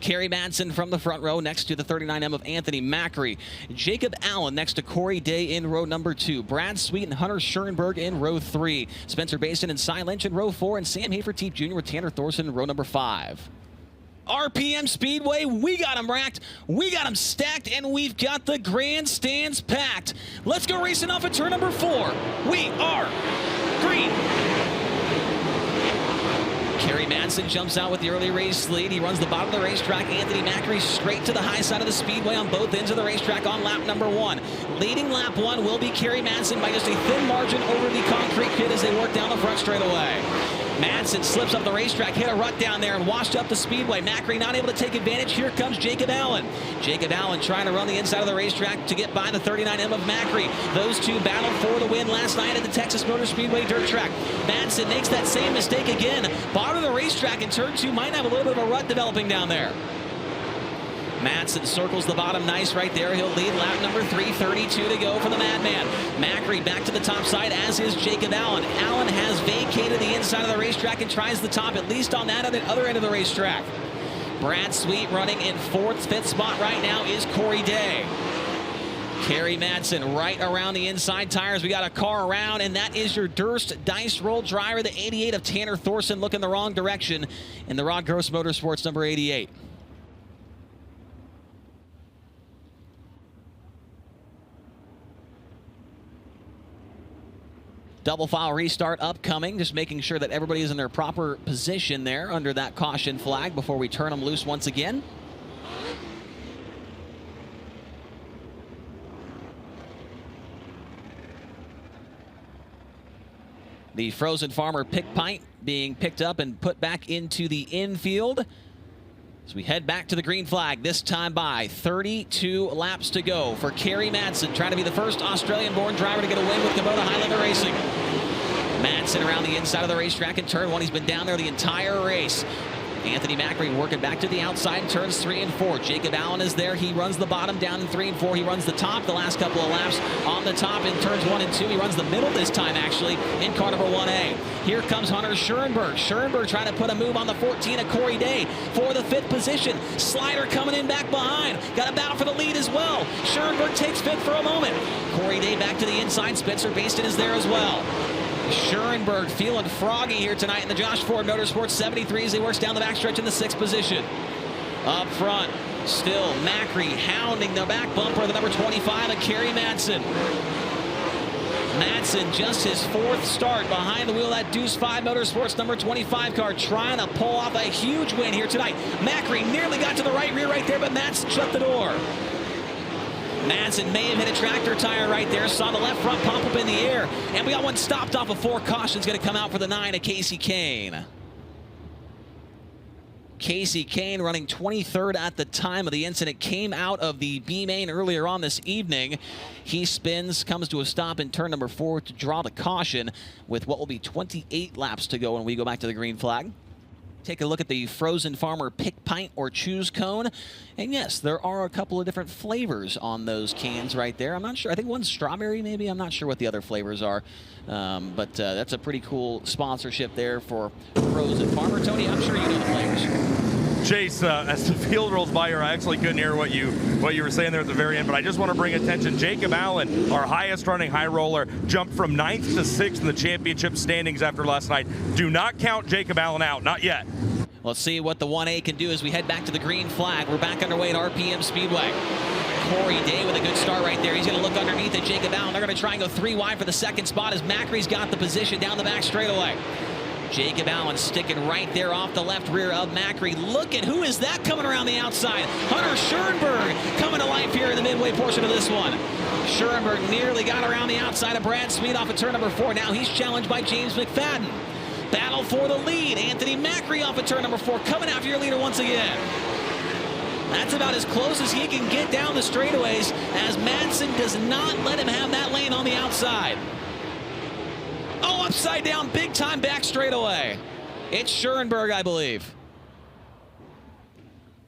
Kerry Madsen from the front row next to the 39M of Anthony Macri. Jacob Allen next to Corey Day in row number 2. Brad Sweet and Hunter Schuerenberg in row 3. Spencer Bayston and Lynch in row 4. And Sam Hafertepe Jr. with Tanner Thorson in row number 5. RPM Speedway, we got them racked, we got them stacked, and we've got the grandstands packed. Let's go racing off at turn number 4. We are green. Kerry Madsen jumps out with the early race lead. He runs the bottom of the racetrack. Anthony Macri straight to the high side of the speedway on both ends of the racetrack on lap number 1. Leading lap 1 will be Kerry Madsen by just a thin margin over the concrete pit as they work down the front straightaway. Madsen slips up the racetrack, hit a rut down there and washed up the speedway. Macri not able to take advantage. Here comes Jacob Allen. Jacob Allen trying to run the inside of the racetrack to get by the 39M of Macri. Those two battled for the win last night at the Texas Motor Speedway dirt track. Madsen makes that same mistake again. Bottom of the racetrack in turn 2 might have a little bit of a rut developing down there. Madsen circles the bottom nice right there. He'll lead lap number 3, 32 to go for the Madman. Macri back to the top side, as is Jacob Allen. Allen has vacated the inside of the racetrack and tries the top, at least on that other end of the racetrack. Brad Sweet running in 4th, 5th spot right now is Corey Day. Kerry Madsen right around the inside tires. We got a car around, and that is your Durst dice roll driver, the 88 of Tanner Thorson, looking the wrong direction in the Rod Gross Motorsports number 88. Double file restart upcoming, just making sure that everybody is in their proper position there under that caution flag before we turn them loose once again. The Frozen Farmer pick pint being picked up and put back into the infield. As we head back to the green flag, this time by 32 laps to go for Kerry Madsen, trying to be the first Australian-born driver to get a win with Kubota High Limit Racing. Madsen around the inside of the racetrack in turn 1. He's been down there the entire race. Anthony Macri working back to the outside in turns 3 and 4. Jacob Allen is there. He runs the bottom down in 3 and 4. He runs the top the last couple of laps on the top in turns 1 and 2. He runs the middle this time, actually, in car number 1A. Here comes Hunter Schuerenberg. Schuerenberg trying to put a move on the 14 of Corey Day for the 5th position. Slider coming in back behind. Got a battle for the lead as well. Schuerenberg takes 5th for a moment. Corey Day back to the inside. Spencer Bayston is there as well. Schuerenberg feeling froggy here tonight in the Josh Ford Motorsports 73 as he works down the backstretch in the 6th position. Up front, still Macri hounding the back bumper of the number 25 of Kerry Madsen. Madsen just his 4th start behind the wheel of that Deuce 5 Motorsports number 25 car, trying to pull off a huge win here tonight. Macri nearly got to the right rear right there, but Madsen shut the door. Madsen may have hit a tractor tire right there, saw the left front pump up in the air, and we got one stopped off of 4 cautions, going to come out for the 9 of Casey Kahne. Casey Kahne running 23rd at the time of the incident, came out of the B main earlier on this evening. He spins, comes to a stop in turn number 4 to draw the caution with what will be 28 laps to go when we go back to the green flag. Take a look at the Frozen Farmer Pick Pint or Choose Cone. And yes, there are a couple of different flavors on those cans right there. I'm not sure. I think one's strawberry maybe. I'm not sure what the other flavors are. But that's a pretty cool sponsorship there for Frozen Farmer. Tony, I'm sure you know the flavors. Chase, as the field rolls by here, I actually couldn't hear what you were saying there at the very end, but I just want to bring attention. Jacob Allen, our highest running high roller, jumped from 9th to 6th in the championship standings after last night. Do not count Jacob Allen out, not yet. Let's see what the 1A can do as we head back to the green flag. We're back underway at RPM Speedway. Corey Day with a good start right there. He's going to look underneath at Jacob Allen. They're going to try and go 3 wide for the 2nd spot as Macri's got the position down the back straightaway. Jacob Allen sticking right there off the left rear of Macri. Look at who is that coming around the outside. Hunter Schuerenberg coming to life here in the midway portion of this one. Schuerenberg nearly got around the outside of Brad Sweet off of turn number 4. Now he's challenged by James McFadden. Battle for the lead. Anthony Macri off of turn number 4, coming after your leader once again. That's about as close as he can get down the straightaways as Madsen does not let him have that lane on the outside. Oh, upside down, big time back straightaway. It's Schuerenberg, I believe.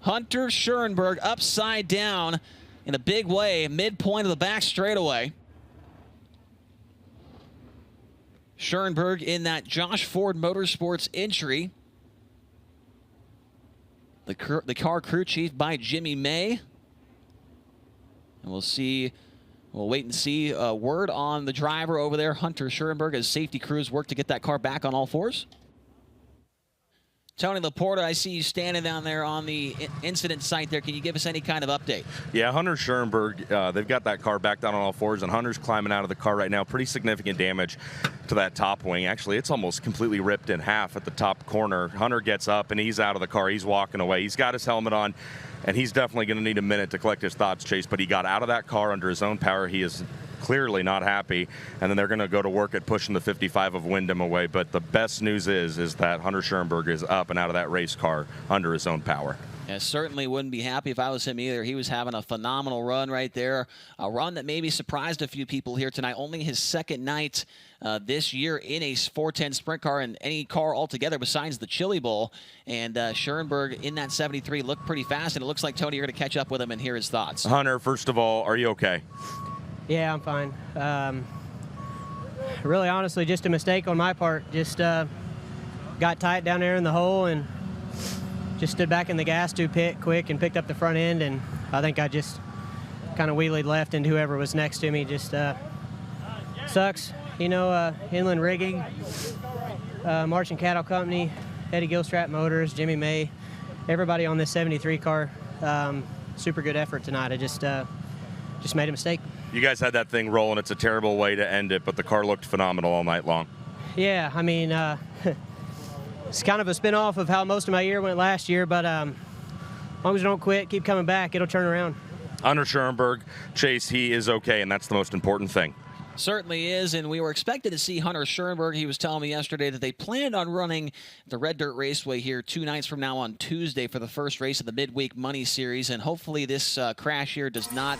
Hunter Schuerenberg upside down in a big way, midpoint of the back straightaway. Schuerenberg in that Josh Ford Motorsports entry. the car crew chief by Jimmy May. And we'll wait and see word on the driver over there, Hunter Schuerenberg, as safety crews work to get that car back on all fours. Tony Laporta, I see you standing down there on the incident site there. Can you give us any kind of update? Yeah, Hunter Schuerenberg, they've got that car back down on all fours, and Hunter's climbing out of the car right now. Pretty significant damage to that top wing. Actually, it's almost completely ripped in half at the top corner. Hunter gets up, and he's out of the car. He's walking away. He's got his helmet on, and he's definitely going to need a minute to collect his thoughts, Chase, but he got out of that car under his own power. He is clearly not happy, and then they're going to go to work at pushing the 55 of Windom away. But the best news is that Hunter Schuerenberg is up and out of that race car under his own power. Yeah, certainly wouldn't be happy if I was him either. He was having a phenomenal run right there, a run that maybe surprised a few people here tonight. Only his second night this year in a 410 sprint car and any car altogether besides the Chili Bowl. And Schuerenberg in that 73 looked pretty fast, and it looks like, Tony, you're going to catch up with him and hear his thoughts. Hunter, first of all, are you okay? Yeah, I'm fine. Really, honestly, just a mistake on my part. Just got tight down there in the hole and just stood back in the gas too quick and picked up the front end, and I think I just kind of wheelied left into whoever was next to me. Just sucks. You know, Inland Rigging, March and Cattle Company, Eddie Gilstrap Motors, Jimmy May, everybody on this 73 car, super good effort tonight. I just made a mistake. You guys had that thing rolling. It's a terrible way to end it, but the car looked phenomenal all night long. Yeah, I mean, it's kind of a spin-off of how most of my year went last year, but as long as you don't quit, keep coming back, it'll turn around. Hunter Schuerenberg, Chase, he is okay, and that's the most important thing. Certainly is, and we were expected to see Hunter Schuerenberg. He was telling me yesterday that they planned on running the Red Dirt Raceway here 2 nights from now on Tuesday for the first race of the Midweek Money Series, and hopefully this crash here does not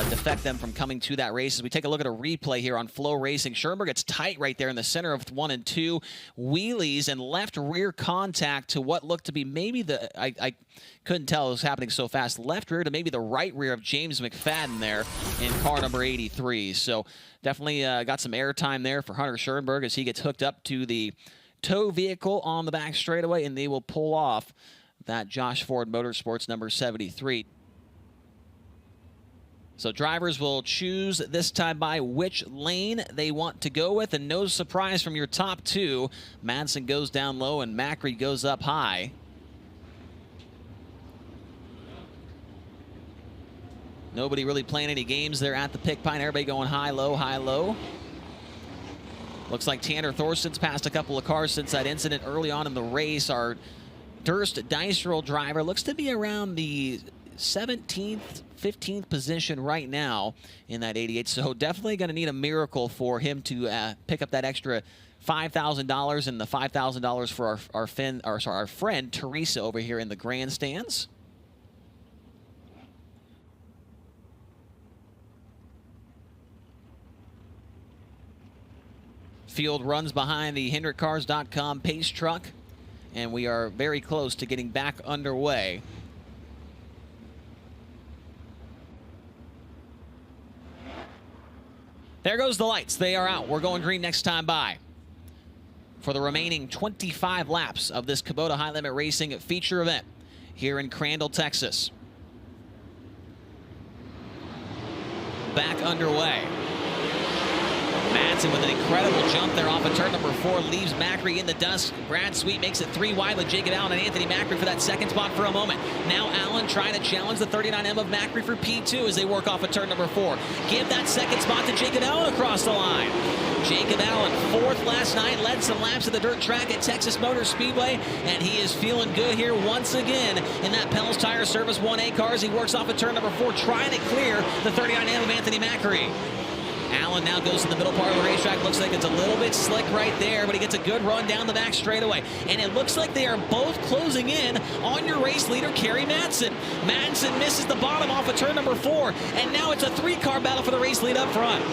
defect them from coming to that race. As we take a look at a replay here on Flow Racing, Schuerenberg gets tight right there in the center of 1 and 2, wheelies and left rear contact to what looked to be maybe the, I couldn't tell it was happening so fast, left rear to maybe the right rear of James McFadden there in car number 83. So definitely got some airtime there for Hunter Schuerenberg as he gets hooked up to the tow vehicle on the back straightaway, and they will pull off that Josh Ford Motorsports number 73. So drivers will choose this time by which lane they want to go with, and no surprise from your top two. Madsen goes down low and Macri goes up high. Nobody really playing any games there at the Pick Pine. Everybody going high, low, high, low. Looks like Tanner Thorson's passed a couple of cars since that incident early on in the race. Our Durst dice roll driver looks to be around the 17th, 15th position right now in that 88. So definitely going to need a miracle for him to pick up that extra $5,000 and the $5,000 for our friend Teresa over here in the grandstands. Field runs behind the HendrickCars.com pace truck, and we are very close to getting back underway. There goes the lights. They are out. We're going green next time by. For the remaining 25 laps of this Kubota High Limit Racing feature event here in Crandall, Texas. Back underway. Madsen with an incredible jump there off of turn number 4, leaves Macri in the dust. Brad Sweet makes it 3 wide with Jacob Allen and Anthony Macri for that second spot for a moment. Now Allen trying to challenge the 39M of Macri for P2 as they work off of turn number 4. Give that second spot to Jacob Allen across the line. Jacob Allen, 4th last night, led some laps at the dirt track at Texas Motor Speedway, and he is feeling good here once again in that Pell's Tire Service 1A car as he works off of turn number 4, trying to clear the 39M of Anthony Macri. Allen now goes to the middle part of the racetrack. Looks like it's a little bit slick right there, but he gets a good run down the back straightaway. And it looks like they are both closing in on your race leader, Kerry Madsen. Madsen misses the bottom off of turn number 4, and now it's a 3-car battle for the race lead up front.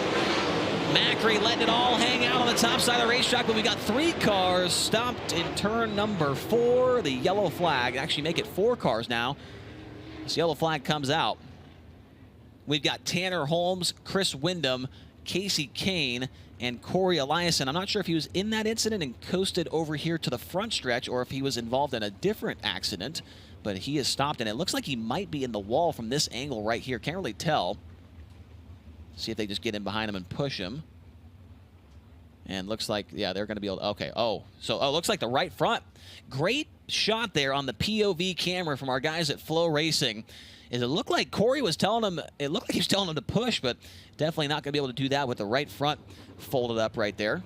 Macri letting it all hang out on the top side of the racetrack, but we got 3 cars stopped in turn number 4. The yellow flag, actually make it 4 cars now. This yellow flag comes out. We've got Tanner Holmes, Chris Windom, Casey Kahne, and Corey Eliason. I'm not sure if he was in that incident and coasted over here to the front stretch or if he was involved in a different accident, but he is stopped, and it looks like he might be in the wall from this angle right here. Can't really tell. See if they just get in behind him and push him. And looks like, yeah, they're going to be able to, okay. Looks like the right front. Great shot there on the POV camera from our guys at Flow Racing. It looked like Corey was telling him, it looked like he was telling him to push, but definitely not going to be able to do that with the right front folded up right there.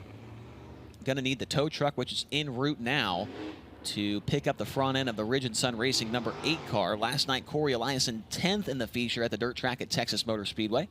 Going to need the tow truck, which is en route now, to pick up the front end of the Ridge & Sun Racing number 8 car. Last night, Corey Eliason 10th in the feature at the dirt track at Texas Motor Speedway.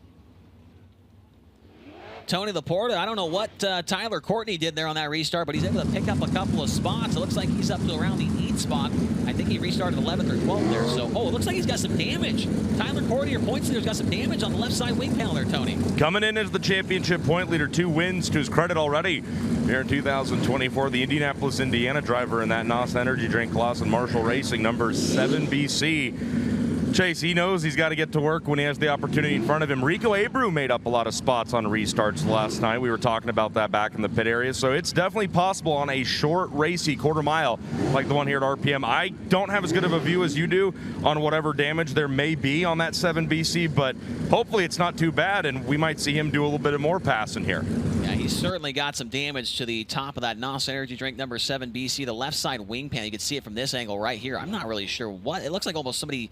Tony Laporta, I don't know what Tyler Courtney did there on that restart, but he's able to pick up a couple of spots. It looks like he's up to around the 8th spot. I think he restarted 11th or 12th there. So, it looks like he's got some damage. Tyler Courtney, your points leader's got some damage on the left side wing panel there, Tony. Coming in as the championship point leader, 2 wins to his credit already here in 2024. The Indianapolis, Indiana driver in that NOS Energy Drink Lawson Marshall Racing, number 7 BC. Chase, he knows he's got to get to work when he has the opportunity in front of him. Rico Abreu made up a lot of spots on restarts last night. We were talking about that back in the pit area. So it's definitely possible on a short, racy quarter mile like the one here at RPM. I don't have as good of a view as you do on whatever damage there may be on that 7 BC, but hopefully it's not too bad, and we might see him do a little bit more passing here. Yeah, he's certainly got some damage to the top of that NOS Energy Drink number 7 BC. The left side wing pan, you can see it from this angle right here. I'm not really sure what. It looks like almost somebody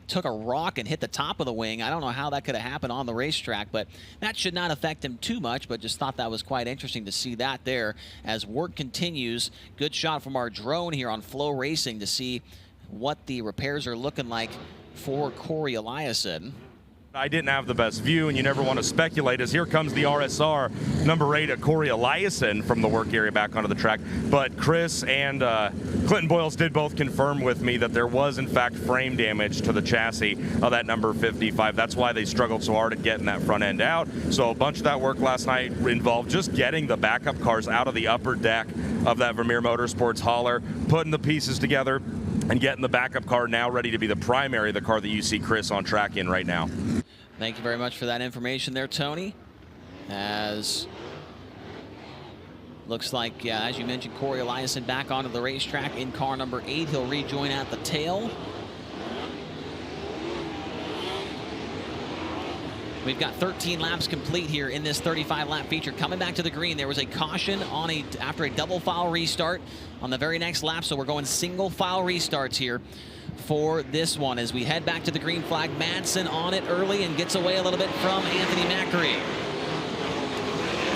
took a rock and hit the top of the wing. I don't know how that could have happened on the racetrack, but that should not affect him too much, but just thought that was quite interesting to see that there as work continues. Good shot from our drone here on Flow Racing to see what the repairs are looking like for Corey Eliason. I didn't have the best view, and you never want to speculate, as here comes the RSR number 8 at Corey Eliason from the work area back onto the track. But Chris and Clinton Boyles did both confirm with me that there was, in fact, frame damage to the chassis of that number 55. That's why they struggled so hard at getting that front end out. So a bunch of that work last night involved just getting the backup cars out of the upper deck of that Vermeer Motorsports hauler, putting the pieces together, and getting the backup car now ready to be the primary, the car that you see Chris on track in right now. Thank you very much for that information there, Tony. As looks like, as you mentioned, Corey Eliason back onto the racetrack in car number 8. He'll rejoin at the tail. We've got 13 laps complete here in this 35-lap feature. Coming back to the green, there was a caution on after a double file restart on the very next lap, so we're going single file restarts here for this one as we head back to the green flag. Madsen on it early and gets away a little bit from Anthony Macri.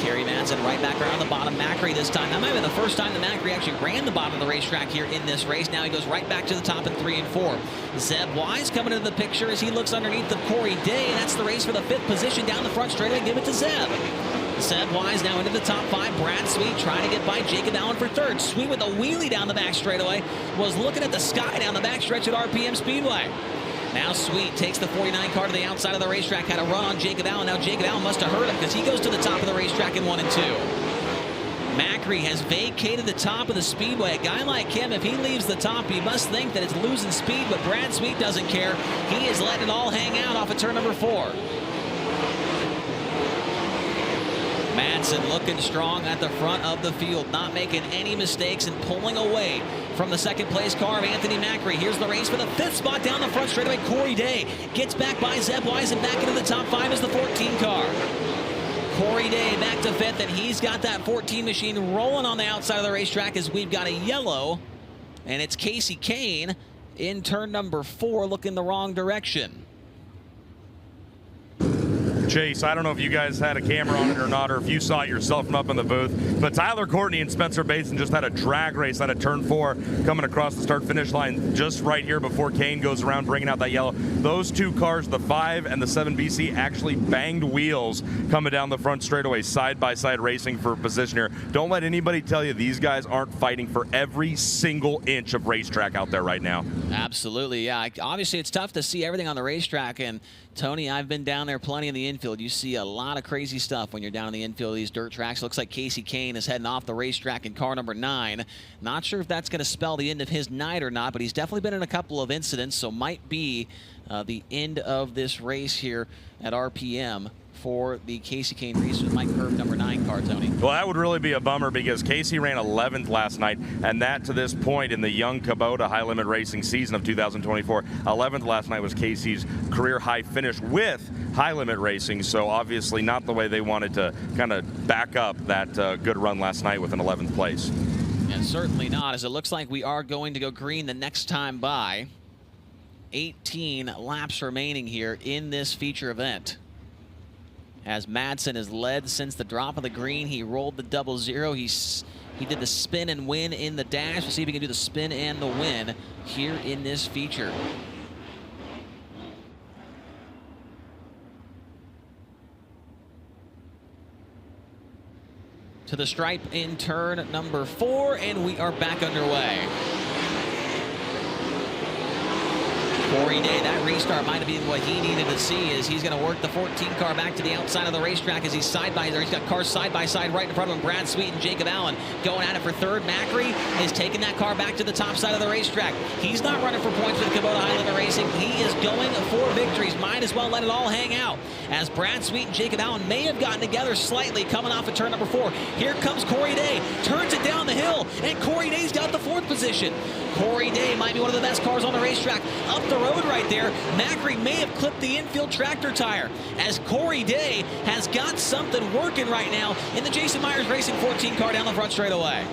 Kerry Madsen right back around the bottom. Macri this time. That might have been the first time that Macri actually ran the bottom of the racetrack here in this race. Now he goes right back to the top in 3 and 4. Zeb Wise coming into the picture as he looks underneath of Corey Day. That's the race for the 5th position down the front straightaway. Give it to Zeb. Zeb Wise now into the top 5. Brad Sweet trying to get by Jacob Allen for 3rd. Sweet with a wheelie down the back straightaway. Was looking at the sky down the back stretch at RPM Speedway. Now Sweet takes the 49 car to the outside of the racetrack. Had a run on Jacob Allen. Now Jacob Allen must have hurt him because he goes to the top of the racetrack in 1 and 2. Macri has vacated the top of the speedway. A guy like him, if he leaves the top, you must think that it's losing speed, but Brad Sweet doesn't care. He is letting it all hang out off of turn number 4. Madsen looking strong at the front of the field, not making any mistakes and pulling away from the 2nd place car of Anthony Macri. Here's the race for the 5th spot down the front straightaway. Corey Day gets back by Zeb Wise and back into the top 5 as the 14 car. Corey Day back to 5th, and he's got that 14 machine rolling on the outside of the racetrack as we've got a yellow, and it's Kasey Kahne in turn number 4 looking the wrong direction. Chase, I don't know if you guys had a camera on it or not, or if you saw it yourself from up in the booth, but Tyler Courtney and Spencer Bayston just had a drag race out of turn 4 coming across the start-finish line just right here before Kahne goes around bringing out that yellow. Those 2 cars, the 5 and the 7 BC, actually banged wheels coming down the front straightaway, side-by-side racing for position here. Don't let anybody tell you these guys aren't fighting for every single inch of racetrack out there right now. Absolutely, yeah. Obviously, it's tough to see everything on the racetrack, and Tony, I've been down there plenty in the infield. You see a lot of crazy stuff when you're down in the infield of these dirt tracks. Looks like Kasey Kahne is heading off the racetrack in car number 9. Not sure if that's going to spell the end of his night or not, but he's definitely been in a couple of incidents, so might be the end of this race here at RPM for the Casey Kahne Reese with Mike Curve, number 9 car, Tony. Well, that would really be a bummer because Casey ran 11th last night, and that to this point in the young Kubota high limit racing season of 2024, 11th last night was Casey's career high finish with high limit racing. So obviously not the way they wanted to kind of back up that good run last night with an 11th place. And certainly not, as it looks like we are going to go green the next time by. 18 laps remaining here in this feature event. As Madsen has led since the drop of the green, he rolled the 00. He did the spin and win in the dash. We'll see if he can do the spin and the win here in this feature. To the stripe in turn number 4, and we are back underway. Corey Day, that restart might have been what he needed to see, as he's going to work the 14 car back to the outside of the racetrack as he's he's got cars side by side right in front of him. Brad Sweet and Jacob Allen going at it for third. Macri is taking that car back to the top side of the racetrack. He's not running for points with Kubota High Limit Racing. He is going for victories. Might as well let it all hang out, as Brad Sweet and Jacob Allen may have gotten together slightly coming off of turn number 4. Here comes Corey Day, turns it down the hill, and Corey Day's got the 4th position. Corey Day might be one of the best cars on the racetrack. Up the road right there, Macri may have clipped the infield tractor tire, as Corey Day has got something working right now in the Jason Myers Racing 14 car down the front straightaway.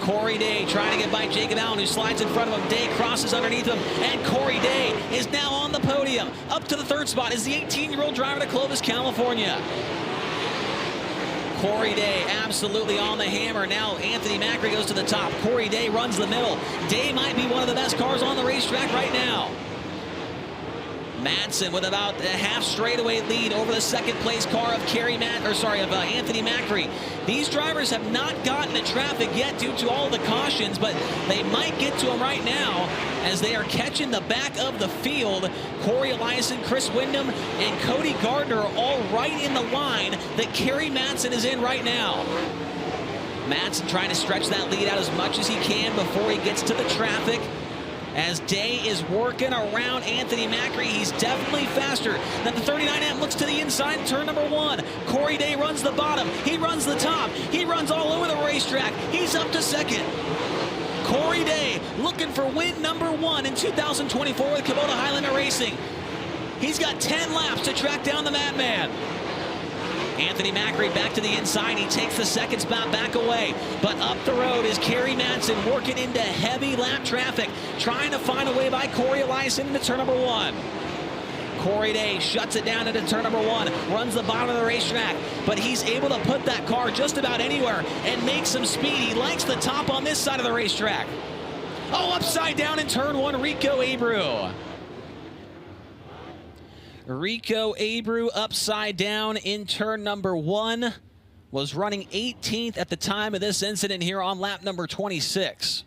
Corey Day trying to get by Jacob Allen, who slides in front of him. Day crosses underneath him, and Corey Day is now on the podium. Up to the 3rd spot is the 18-year-old driver to Clovis, California. Corey Day absolutely on the hammer. Now Anthony Macri goes to the top. Corey Day runs the middle. Day might be one of the best cars on the racetrack right now. Madsen with about a half straightaway lead over the 2nd place car of Anthony Macri. These drivers have not gotten in traffic yet due to all the cautions, but they might get to them right now as they are catching the back of the field. Corey Eliason, Chris Windom, and Cody Gardner are all right in the line that Kerry Madsen is in right now. Madsen trying to stretch that lead out as much as he can before he gets to the traffic. As Day is working around Anthony Macri, he's definitely faster. Then the 39M looks to the inside in turn number 1. Corey Day runs the bottom. He runs the top. He runs all over the racetrack. He's up to 2nd. Corey Day looking for win number 1 in 2024 with Kubota High Limit Racing. He's got 10 laps to track down the Madman. Anthony Macri back to the inside. He takes the 2nd spot back away. But up the road is Kerry Madsen working into heavy lap traffic, trying to find a way by Corey Eliason into turn number 1. Corey Day shuts it down into turn number 1, runs the bottom of the racetrack, but he's able to put that car just about anywhere and make some speed. He likes the top on this side of the racetrack. Oh, upside down in turn 1, Rico Abreu. Rico Abreu upside down in turn number 1, was running 18th at the time of this incident here on lap number 26.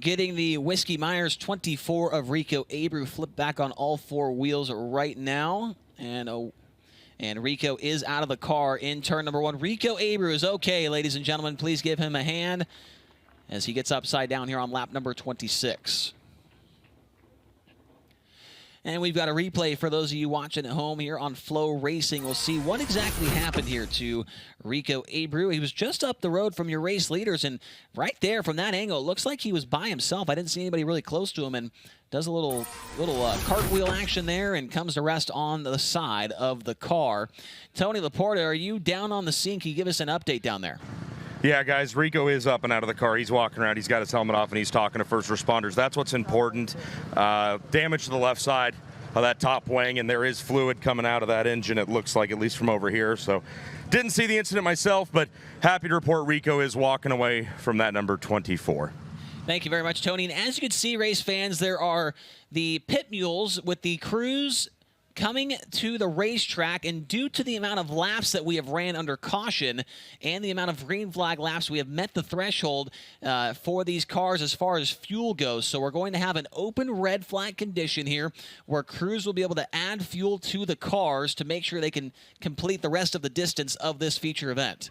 Getting the Whiskey Myers 24 of Rico Abreu flipped back on all 4 wheels right now. And Rico is out of the car in turn number 1. Rico Abreu is okay, ladies and gentlemen. Please give him a hand as he gets upside down here on lap number 26. And we've got a replay for those of you watching at home here on Flow Racing. We'll see what exactly happened here to Rico Abreu. He was just up the road from your race leaders, and right there from that angle, it looks like he was by himself. I didn't see anybody really close to him, and does a little cartwheel action there and comes to rest on the side of the car. Tony Laporta, are you down on the scene? Can you give us an update down there? Yeah, guys, Rico is up and out of the car. He's walking around. He's got his helmet off, and he's talking to first responders. That's what's important. Damage to the left side of that top wing, and there is fluid coming out of that engine, it looks like, at least from over here. So didn't see the incident myself, but happy to report Rico is walking away from that number 24. Thank you very much, Tony. And as you can see, race fans, there are the pit mules with the crews coming to the racetrack, and due to the amount of laps that we have ran under caution and the amount of green flag laps, we have met the threshold for these cars as far as fuel goes. So we're going to have an open red flag condition here where crews will be able to add fuel to the cars to make sure they can complete the rest of the distance of this feature event.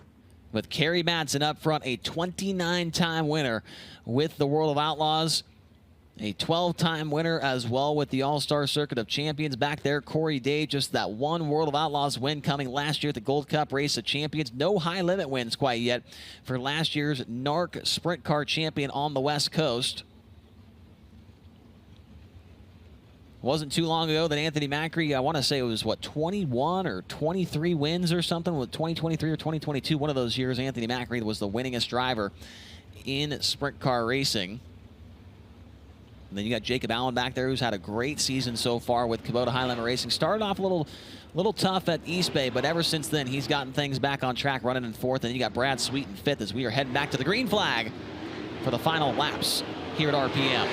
With Kerry Madsen up front, a 29-time winner with the World of Outlaws, a 12-time winner as well with the All-Star Circuit of Champions. Back there, Corey Day, just that one World of Outlaws win coming last year at the Gold Cup Race of Champions. No high limit wins quite yet for last year's NARC Sprint Car Champion on the West Coast. Wasn't too long ago that Anthony Macri, I want to say it was, what, 21 or 23 wins or something, with 2023 or 2022. One of those years, Anthony Macri was the winningest driver in sprint car racing. And then you got Jacob Allen back there, who's had a great season so far with Kubota High Limit Racing. Started off a little tough at East Bay, but ever since then, he's gotten things back on track, running in fourth. And you got Brad Sweet in fifth as we are heading back to the green flag for the final laps here at RPM.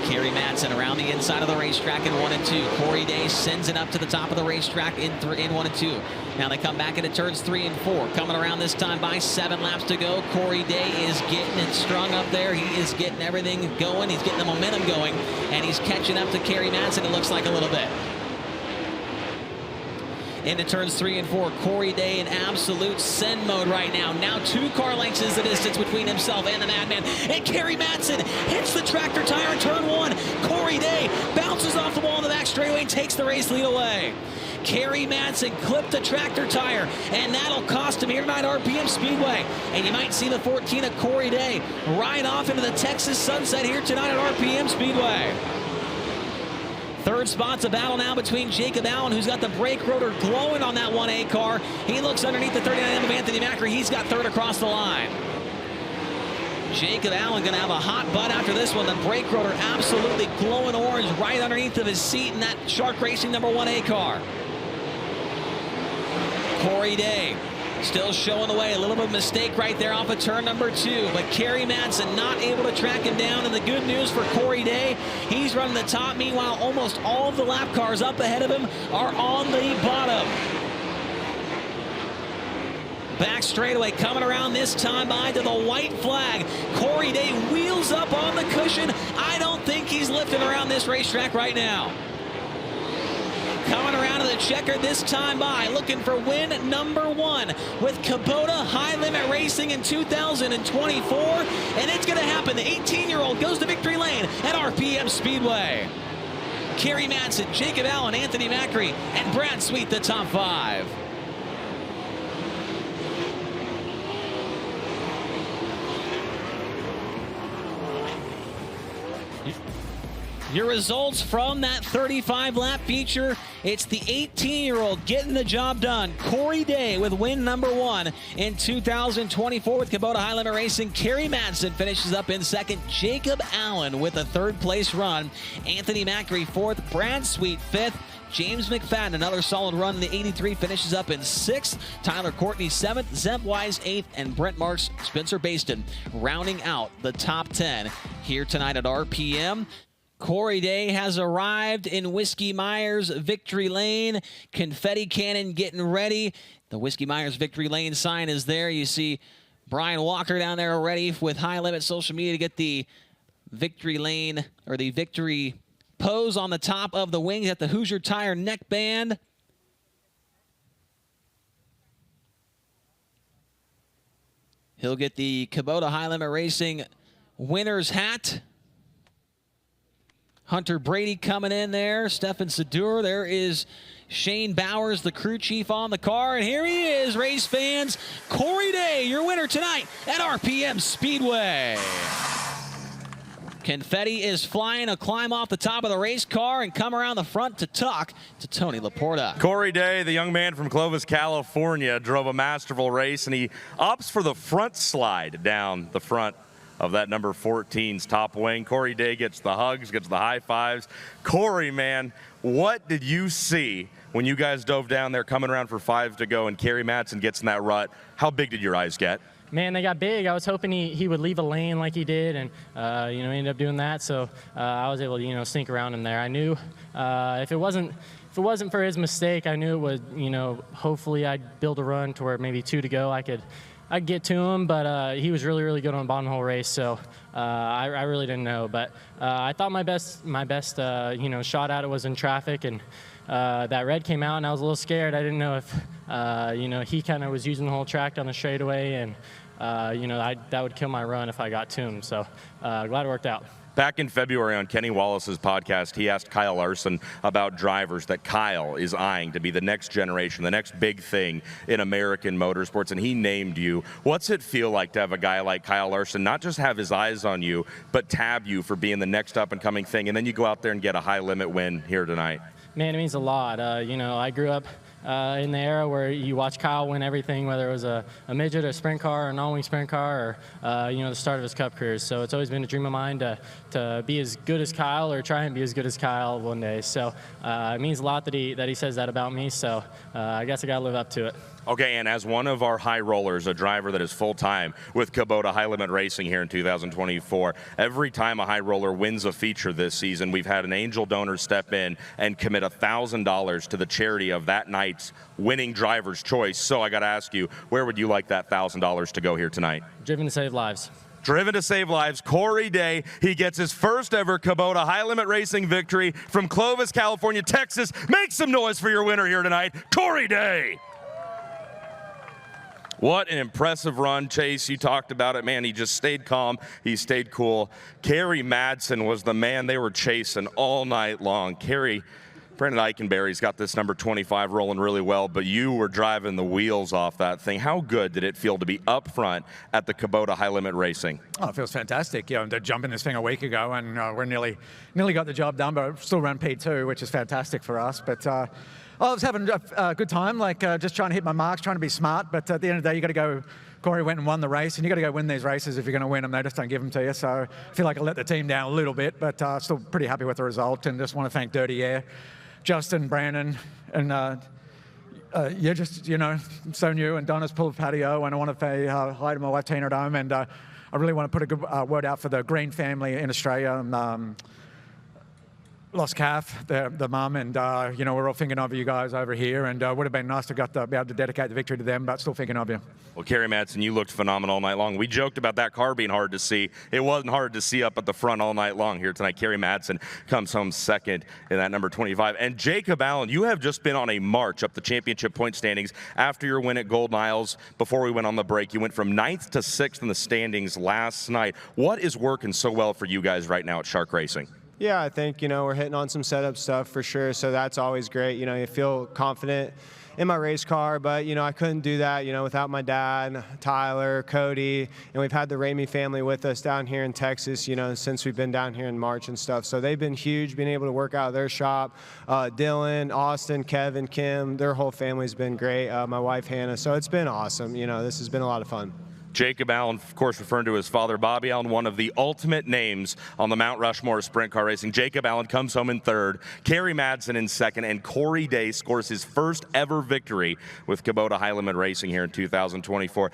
Kerry Madsen around the inside of the racetrack in 1 and 2. Corey Day sends it up to the top of the racetrack in 1 and 2. Now they come back into turns 3 and 4. Coming around this time by 7 laps to go. Corey Day is getting it strung up there. He is getting everything going. He's getting the momentum going, and he's catching up to Kerry Madsen, it looks like, a little bit. Into turns 3 and 4. Corey Day in absolute send mode right now. Now 2 car lengths is the distance between himself and the Madman. And Kerry Madsen hits the tractor tire in turn 1. Corey Day bounces off the wall in the back straightaway and takes the race lead away. Kerry Madsen clipped the tractor tire, and that'll cost him here tonight at RPM Speedway. And you might see the 14 of Corey Day ride off into the Texas sunset here tonight at RPM Speedway. Third spot's a battle now between Jacob Allen, who's got the brake rotor glowing on that 1A car. He looks underneath the 39M of Anthony Macri. He's got third across the line. Jacob Allen going to have a hot butt after this one. The brake rotor absolutely glowing orange right underneath of his seat in that Shark Racing number 1A car. Corey Day still showing the way. A little bit of mistake right there off of turn number 2. But Kerry Madsen not able to track him down. And the good news for Corey Day, he's running the top. Meanwhile, almost all of the lap cars up ahead of him are on the bottom. Back straightaway, coming around this time by to the white flag. Corey Day wheels up on the cushion. I don't think he's lifting around this racetrack right now. Coming around to the checker this time by, looking for win number 1 with Kubota High Limit Racing in 2024. And it's going to happen. The 18-year-old goes to victory lane at RPM Speedway. Kerry Madsen, Jacob Allen, Anthony Macri, and Brad Sweet, the top 5. Your results from that 35-lap feature, it's the 18-year-old getting the job done. Corey Day with win number 1 in 2024 with Kubota High Limit Racing. Kerry Madsen finishes up in second. Jacob Allen with a third-place run. Anthony Macri 4th. Brad Sweet 5th. James McFadden, another solid run in the 83, finishes up in 6th. Tyler Courtney 7th, Zeb Wise 8th, and Brent Marks, Spencer Bayston rounding out the top 10 here tonight at RPM. Corey Day has arrived in Whiskey Myers Victory Lane. Confetti cannon getting ready. The Whiskey Myers Victory Lane sign is there. You see Brian Walker down there already with High Limit Social Media to get the Victory Lane, or the Victory pose on the top of the wings at the Hoosier Tire neckband. He'll get the Kubota High Limit Racing winner's hat. Hunter Brady coming in there. Stefan Sadur. There is Shane Bowers, the crew chief, on the car. And here he is, race fans. Corey Day, your winner tonight at RPM Speedway. Confetti is flying. A climb off the top of the race car and come around the front to talk to Tony Laporta. Corey Day, the young man from Clovis, California, drove a masterful race, and he opts for the front slide down the front of that number 14's top wing. Corey Day gets the hugs, gets the high fives. Corey, man, what did you see when you guys dove down there coming around for 5 to go and Kerry Madsen gets in that rut? How big did your eyes get? Man, they got big. I was hoping he would leave a lane like he did, and he ended up doing that. So I was able to sneak around him there. I knew if it wasn't for his mistake, I knew it would hopefully I'd build a run to where maybe 2 to go I'd get to him, but he was really, really good on the bottom hole race, so I really didn't know. But I thought my best shot at it was in traffic, and that red came out, and I was a little scared. I didn't know if he kind of was using the whole track on the straightaway, and that would kill my run if I got to him. So glad it worked out. Back in February on Kenny Wallace's podcast, he asked Kyle Larson about drivers that Kyle is eyeing to be the next generation, the next big thing in American motorsports, and he named you. What's it feel like to have a guy like Kyle Larson not just have his eyes on you, but tab you for being the next up-and-coming thing, and then you go out there and get a high-limit win here tonight? Man, it means a lot. I grew up in the era where you watch Kyle win everything, whether it was a midget, a sprint car, or a non-wing sprint car, or the start of his Cup career. So it's always been a dream of mine to be as good as Kyle, or try and be as good as Kyle one day. So it means a lot that he says that about me. So I guess I got to live up to it. Okay, and as one of our high rollers, a driver that is full-time with Kubota High Limit Racing here in 2024, every time a high roller wins a feature this season, we've had an angel donor step in and commit $1,000 to the charity of that night's winning driver's choice. So I got to ask you, where would you like that $1,000 to go here tonight? Driven to save lives. Driven to save lives, Corey Day. He gets his first ever Kubota High Limit Racing victory from Clovis, California, Texas. Make some noise for your winner here tonight, Corey Day. What an impressive run, Chase. You talked about it, man. He just stayed calm. He stayed cool. Kerry Madsen was the man they were chasing all night long. Kerry, Brandon Eichenberry's got this number 25 rolling really well, but you were driving the wheels off that thing. How good did it feel to be up front at the Kubota High Limit Racing? Oh, it feels fantastic. They're jumping this thing a week ago, and we're nearly got the job done, but still run P2, which is fantastic for us. But I was having a good time, just trying to hit my marks, trying to be smart. But at the end of the day, you got to go. Corey went and won the race, and you got to go win these races if you're going to win them. They just don't give them to you. So I feel like I let the team down a little bit, but still pretty happy with the result. And just want to thank Dirty Air, Justin, Brandon, and just so new, and Donna's pulled patio. And I want to say hi to my wife Tina at home, and I really want to put a good word out for the Green family in Australia. Lost calf, the mum, and we're all thinking of you guys over here, and would have been nice to be able to dedicate the victory to them, but still thinking of you. Well, Kerry Madsen, you looked phenomenal all night long. We joked about that car being hard to see. It wasn't hard to see up at the front all night long here tonight. Kerry Madsen comes home second in that number 25. And Jacob Allen, you have just been on a march up the championship point standings after your win at Golden Isles. Before we went on the break, you went from 9th to 6th in the standings last night. What is working so well for you guys right now at Shark Racing? Yeah, I think, we're hitting on some setup stuff for sure, so that's always great. You feel confident in my race car, but, I couldn't do that, without my dad, Tyler, Cody, and we've had the Ramey family with us down here in Texas, since we've been down here in March and stuff. So they've been huge, being able to work out of their shop. Dylan, Austin, Kevin, Kim, their whole family's been great. My wife, Hannah, so it's been awesome. This has been a lot of fun. Jacob Allen, of course, referring to his father, Bobby Allen, one of the ultimate names on the Mount Rushmore of sprint car racing. Jacob Allen comes home in third, Kerry Madsen in second, and Corey Day scores his first ever victory with Kubota High Limit Racing here in 2024.